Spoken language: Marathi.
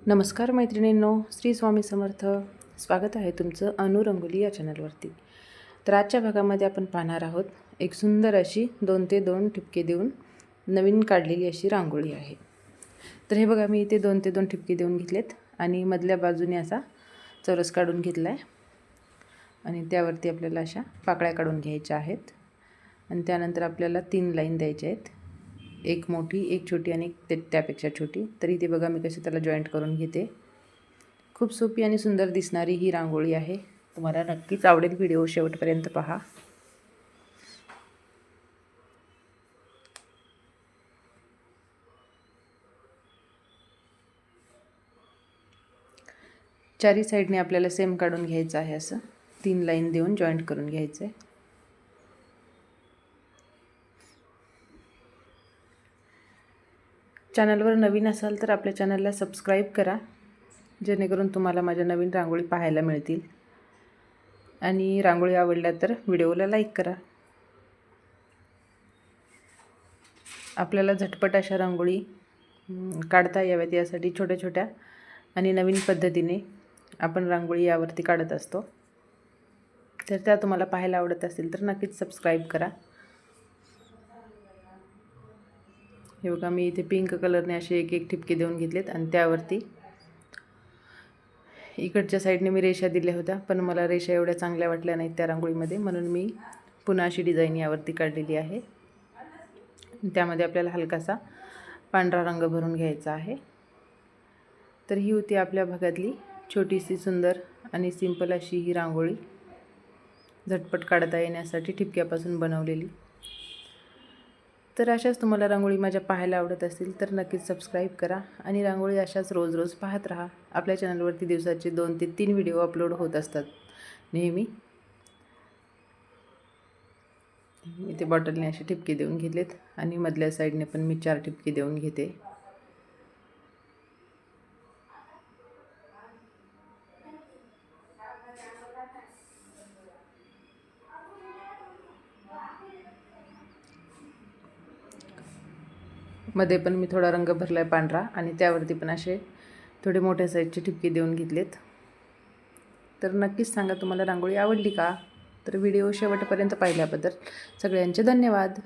नमस्कार मैत्रिणींनो, श्री स्वामी समर्थ. स्वागत आहे तुमचं अनु रंगोली या चॅनलवरती. तर आजच्या भागामध्ये आपण पाहणार आहोत एक सुंदर अशी 2 ते 2 ठिपके देऊन नवीन काढलेली अशी रांगोळी आहे. तर हे बघा, मी इथे 2 ते 2 ठिपके देऊन घेतलेत आणि मधल्या बाजूने असा चौरस काढून घेतला आहे आणि त्यावरती आपल्याला अशा पाकळ्या काढून घ्यायच्या आहेत आणि त्यानंतर आपल्याला 3 लाईन द्यायच्या आहेत, एक मोठी, एक छोटी आणि त्यापेक्षा छोटी. तर इथे बघा मी कशी त्याला जॉईंट करून घेते. खूप सोपी आणि सुंदर दिसणारी ही रांगोळी आहे. तुम्हाला नक्कीच आवडेल. व्हिडिओ शेवटपर्यंत पहा. चारी साईडने आपल्याला सेम काढून घ्यायचं आहे. असं 3 लाईन देऊन जॉईंट करून घ्यायचं आहे. चॅनलवर नवीन असाल तर आपल्या चॅनलला सबस्क्राईब करा, जेणेकरून तुम्हाला माझ्या नवीन रांगोळी पाहायला मिळतील. आणि रांगोळी आवडल्या तर व्हिडिओला लाईक करा. आपल्याला झटपट अशा रांगोळी काढता याव्यात यासाठी छोट्या छोट्या आणि नवीन पद्धतीने आपण रांगोळी यावरती काढत असतो. तर त्या तुम्हाला पाहायला आवडत असतील तर नक्कीच सबस्क्राईब करा. हे बघा, मी इथे पिंक कलरने असे एक एक ठिपके देऊन घेतलेत आणि त्यावरती इकडच्या साईडने मी रेषा दिल्या होत्या, पण मला रेषा एवढ्या चांगल्या वाटल्या नाहीत त्या रांगोळीमध्ये, म्हणून मी पुन्हा अशी डिझाईन यावरती काढलेली आहे. त्यामध्ये आपल्याला हलकासा पांढरा रंग भरून घ्यायचा आहे. तर ही होती आपल्या भागातली छोटीशी सुंदर आणि सिंपल अशी ही रांगोळी, झटपट काढता येण्यासाठी ठिपक्यापासून बनवलेली. तर अशाच तुम्हाला रांगोळी माझ्या पाहायला आवडत असतील तर नक्कीच सबस्क्राईब करा आणि रांगोळी अशाच रोज रोज पाहत राहा. आपल्या चॅनलवरती दिवसाचे 2 ते 3 व्हिडिओ अपलोड होत असतात नेहमी. इथे बॉटलने असे ठिपके देऊन घेतलेत आणि मधल्या साईडने पण मी 4 ठिपके देऊन घेते. मध्ये पण मी थोडा रंग भरला आहे पांढरा आणि त्यावरती पण असे थोडे मोठ्या साईजचे ठिपके देऊन घेतलेत. तर नक्कीच सांगा तुम्हाला रांगोळी आवडली का? तर व्हिडिओ शेवटपर्यंत पाहिल्याबद्दल सगळ्यांचे धन्यवाद.